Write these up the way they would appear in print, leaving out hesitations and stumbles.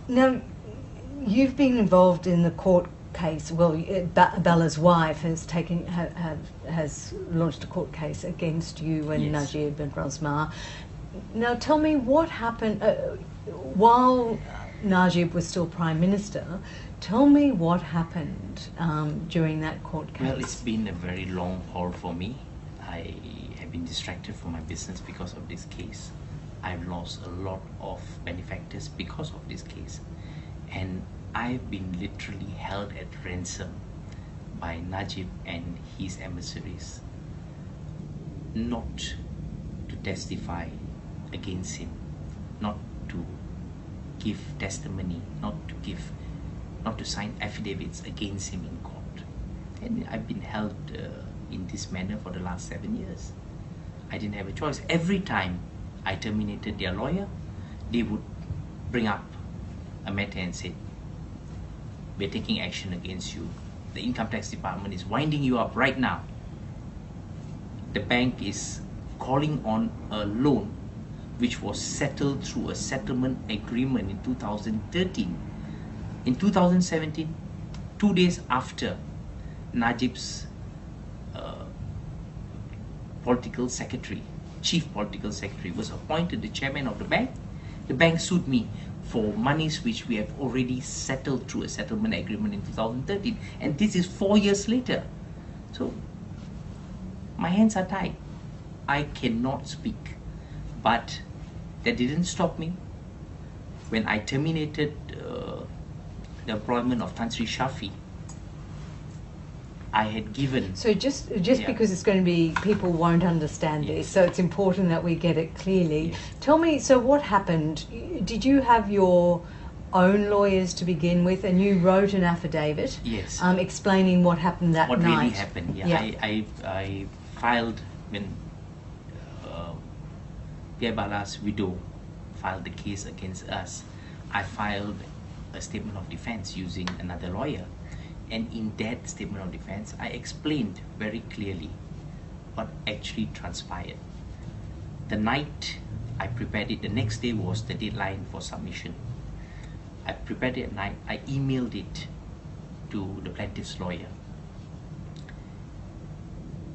Now, you've been involved in the court case. Well, Bella's wife has has launched a court case against you and Najib and Rosmar. Now, tell me what happened while Najib was still Prime Minister. Tell me what happened during that court case. Well, it's been a very long haul for me. I have been distracted from my business because of this case. I've lost a lot of benefactors because of this case. And I've been literally held at ransom by Najib and his emissaries, not to testify against him, not to give testimony, not to sign affidavits against him in court. And I've been held in this manner for the last 7 years. I didn't have a choice. Every time I terminated their lawyer, they would bring up a matter and say, we're taking action against you. The income tax department is winding you up right now. The bank is calling on a loan which was settled through a settlement agreement in 2013. In 2017, 2 days after Najib's political secretary, chief political secretary, was appointed the chairman of the bank sued me for monies which we have already settled through a settlement agreement in 2013. And this is 4 years later. So my hands are tied. I cannot speak. But that didn't stop me. When I terminated the employment of Tan Sri Shafi, I had given... So just because it's going to be, people won't understand this, so it's important that we get it clearly. Yes. Tell me, so what happened? Did you have your own lawyers to begin with, and you wrote an affidavit explaining what happened that night? What really happened, I filed, when Pierre Bala's widow filed the case against us, I filed a statement of defense using another lawyer. And in that statement of defense, I explained very clearly what actually transpired. The night I prepared it, the next day was the deadline for submission. I prepared it at night, I emailed it to the plaintiff's lawyer.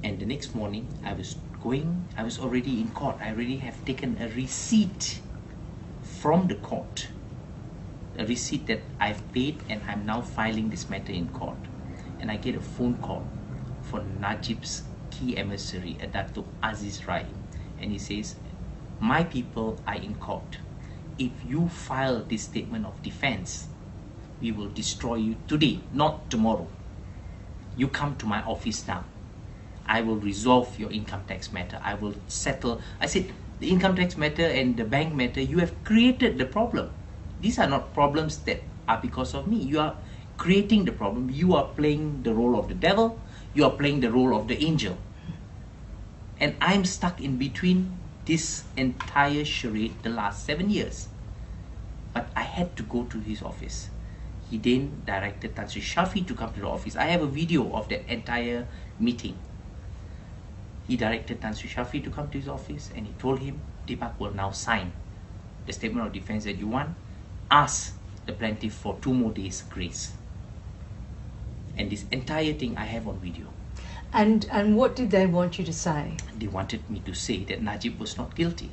And the next morning, I was already in court. I already have taken a receipt from the court, a receipt that I've paid, and I'm now filing this matter in court. And I get a phone call from Najib's key emissary, Dato' AZEEZ Rahim, and he says, my people are in court. If you file this statement of defense, we will destroy you today, not tomorrow. You come to my office now. I will resolve your income tax matter. I will settle. I said, the income tax matter and the bank matter, you have created the problem. These are not problems that are because of me. You are creating the problem. You are playing the role of the devil. You are playing the role of the angel. And I'm stuck in between this entire charade the last 7 years. But I had to go to his office. He then directed Tan Sri Shafi to come to the office. I have a video of that entire meeting. He directed Tan Sri Shafi to come to his office, and he told him, Deepak will now sign the statement of defense that you want. Ask the plaintiff for 2 more days grace. And this entire thing I have on video. And what did they want you to say? They wanted me to say that Najib was not guilty.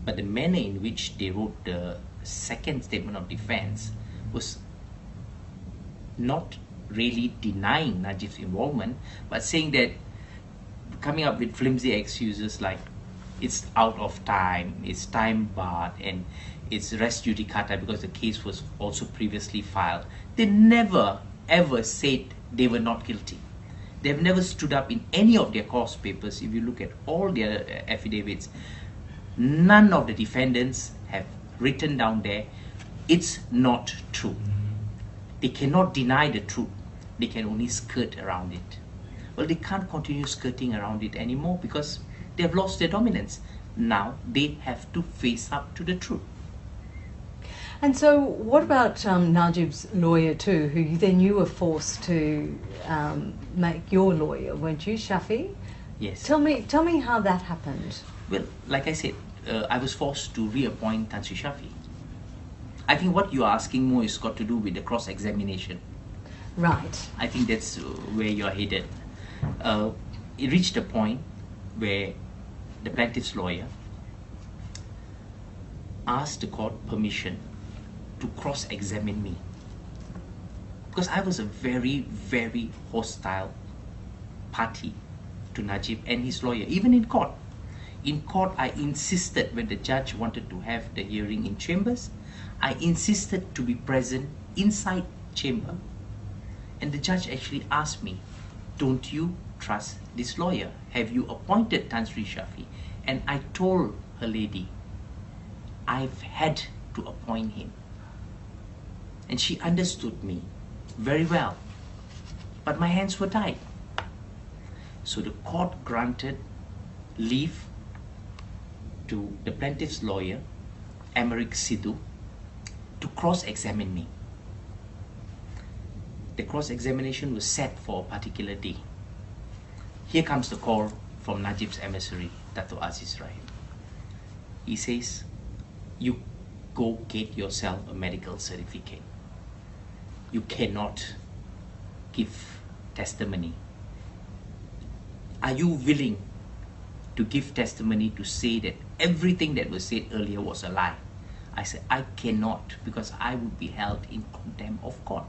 But the manner in which they wrote the second statement of defense was not really denying Najib's involvement, but saying that, coming up with flimsy excuses like it's out of time, it's time barred, and it's res judicata because the case was also previously filed. They never ever said they were not guilty. They've never stood up in any of their cause papers. If you look at all their affidavits, none of the defendants have written down there, it's not true. They cannot deny the truth. They can only skirt around it. Well, they can't continue skirting around it anymore because they have lost their dominance. Now they have to face up to the truth. And so what about Najib's lawyer too, who then you were forced to make your lawyer, weren't you, Shafi? Yes. Tell me how that happened. Well, like I said, I was forced to reappoint Tan Sri Shafi. I think what you're asking more is got to do with the cross-examination. Right. I think that's where you're headed. It reached a point where the plaintiff's lawyer asked the court permission to cross-examine me, because I was a very, very hostile party to Najib and his lawyer, even in court. In court, I insisted, when the judge wanted to have the hearing in chambers, I insisted to be present inside chamber. And the judge actually asked me, don't you trust this lawyer? Have you appointed Tan Sri Shafi? And I told her lady, I've had to appoint him. And she understood me very well. But my hands were tied. So the court granted leave to the plaintiff's lawyer, Emerick Sidhu, to cross-examine me. The cross-examination was set for a particular day. Here comes the call from Najib's emissary, Dato' Aziz Rahim. He says, you go get yourself a medical certificate. You cannot give testimony. Are you willing to give testimony to say that everything that was said earlier was a lie? I said, I cannot, because I would be held in contempt of court.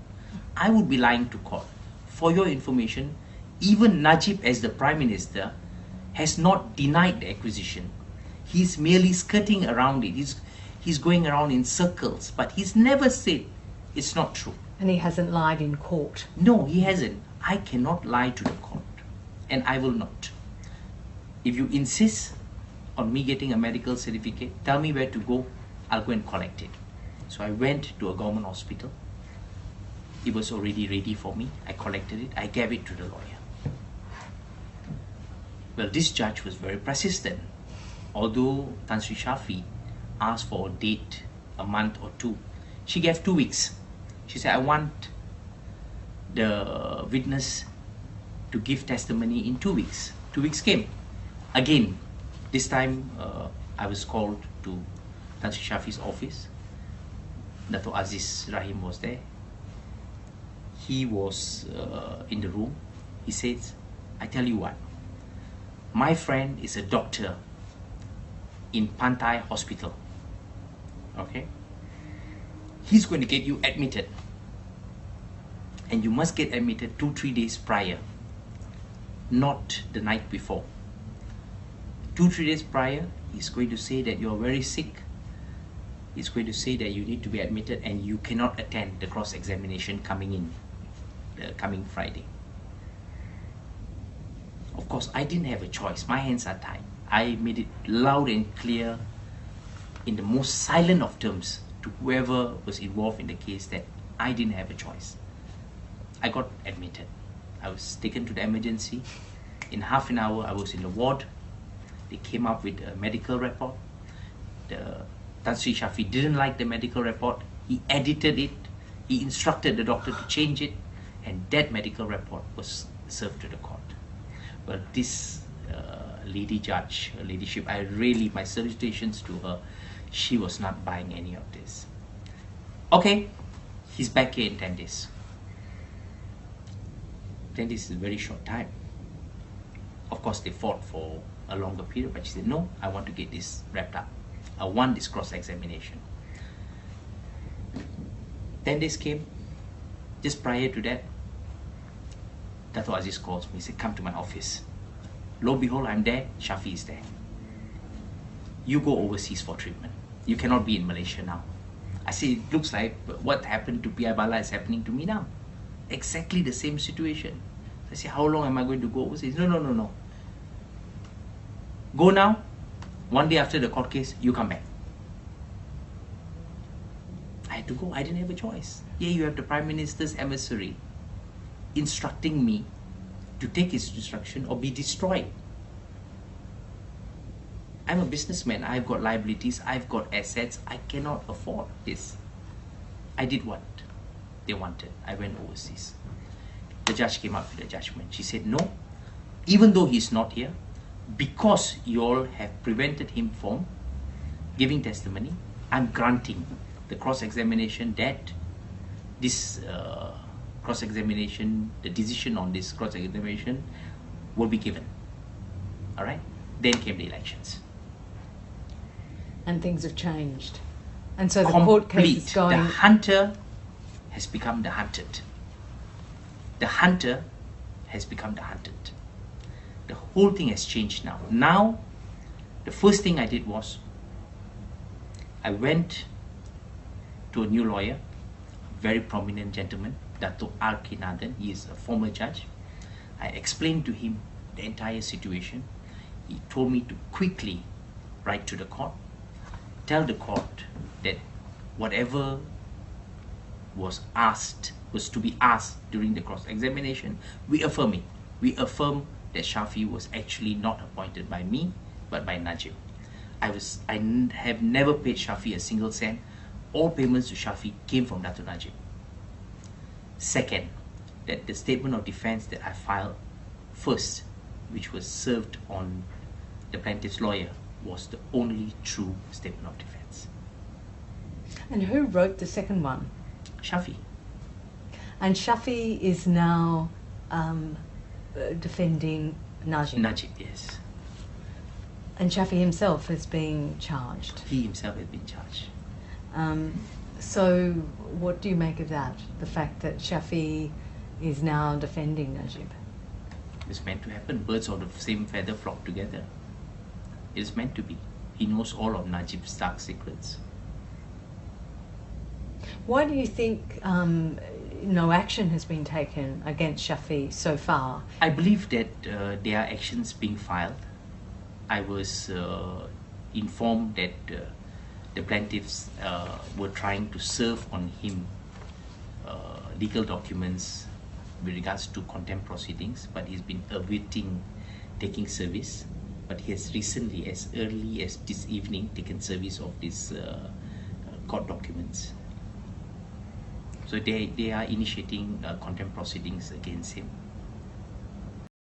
I would be lying to court. For your information, even Najib, as the Prime Minister, has not denied the acquisition. He's merely skirting around it. He's going around in circles, but he's never said it's not true. And he hasn't lied in court. No, he hasn't. I cannot lie to the court, and I will not. If you insist on me getting a medical certificate, tell me where to go, I'll go and collect it. So I went to a government hospital. It was already ready for me. I collected it. I gave it to the lawyer. Well, this judge was very persistent. Although Tan Sri Shafi asked for a date, a month or two, she gave 2 weeks. She said, I want the witness to give testimony in 2 weeks. 2 weeks came. Again, this time I was called to Tan Sri Shafi's office. Dato' Aziz Rahim was there. He was in the room. He says, I tell you what, my friend is a doctor in Pantai Hospital. Okay? He's going to get you admitted. And you must get admitted 2-3 days prior, not the night before. 2-3 days prior, he's going to say that you're very sick. He's going to say that you need to be admitted and you cannot attend the cross-examination coming Friday. Of course, I didn't have a choice. My hands are tied. I made it loud and clear in the most silent of terms to whoever was involved in the case that I didn't have a choice. I got admitted. I was taken to the emergency. In half an hour, I was in the ward. They came up with a medical report. Tan Sri Shafi didn't like the medical report. He edited it. He instructed the doctor to change it. And that medical report was served to the court. Well, this lady judge, her ladyship, my salutations to her. She was not buying any of this. Okay, he's back here in 10 days. 10 days is a very short time. Of course, they fought for a longer period, but she said, no, I want to get this wrapped up. I want this cross-examination. 10 days came. Just prior to that, Dato' Aziz calls me. He said, come to my office. Lo and behold, I'm there. Shafi is there. You go overseas for treatment. You cannot be in Malaysia now. I said, it looks like what happened to P.I. Bala is happening to me now. Exactly the same situation. I said, how long am I going to go overseas? No. Go now. 1 day after the court case, you come back. I had to go. I didn't have a choice. Here you have the Prime Minister's emissary instructing me to take his instruction or be destroyed. I'm a businessman. I've got liabilities. I've got assets. I cannot afford this. I did what they wanted. I went overseas. The judge came up with a judgment. She said, no, even though he's not here, because you all have prevented him from giving testimony, I'm granting the cross-examination that this cross-examination, the decision on this cross-examination will be given. All right? Then came the elections. And things have changed. And so the court case is going... The hunter has become the hunted. The hunter has become the hunted. The whole thing has changed now. Now, the first thing I did was, I went to a new lawyer, a very prominent gentleman, Dato' R.K. Nathan. He is a former judge. I explained to him the entire situation. He told me to quickly write to the court, tell the court that whatever was to be asked during the cross-examination, we affirm it. We affirm that Shafi was actually not appointed by me, but by Najib. I have never paid Shafi a single cent. All payments to Shafi came from Dato' Najib. Second, that the statement of defense that I filed first, which was served on the plaintiff's lawyer, was the only true statement of defense. And who wrote the second one? Shafi. And Shafi is now defending Najib. Najib, yes. And Shafi himself is being charged. He himself has been charged. So what do you make of that? The fact that Shafi is now defending Najib? It's meant to happen. Birds of the same feather flock together. It is meant to be. He knows all of Najib's dark secrets. Why do you think no action has been taken against Shafi so far? I believe that there are actions being filed. I was informed that the plaintiffs were trying to serve on him legal documents with regards to contempt proceedings, but he's been awaiting taking service. But he has recently, as early as this evening, taken service of these court documents. So they are initiating contempt proceedings against him.